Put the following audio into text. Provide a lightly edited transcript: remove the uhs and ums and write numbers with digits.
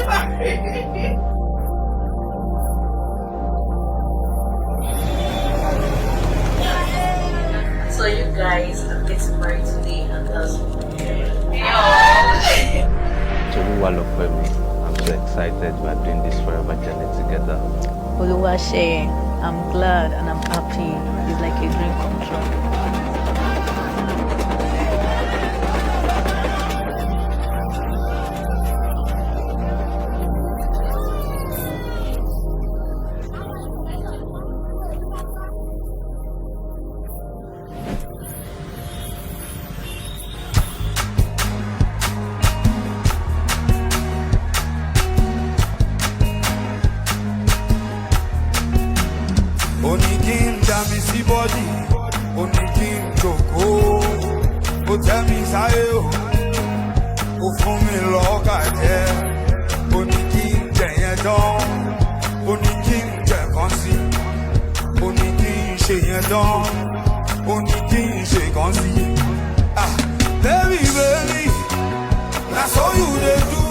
So you guys are getting married today, and that's I'm so excited we are doing this forever journey together. Oluwaseye, I'm glad and I'm happy. It's like a dream come true. Onikin jami si body, onikin joko, o temi saye o fún mi lọ́kà jẹ́, onikin jẹ̀yẹn dán, onikin jẹ̀kan sí, onikin ṣe yẹn dán, onikin ṣe kan sí. Ah, baby, baby, na so you dey do.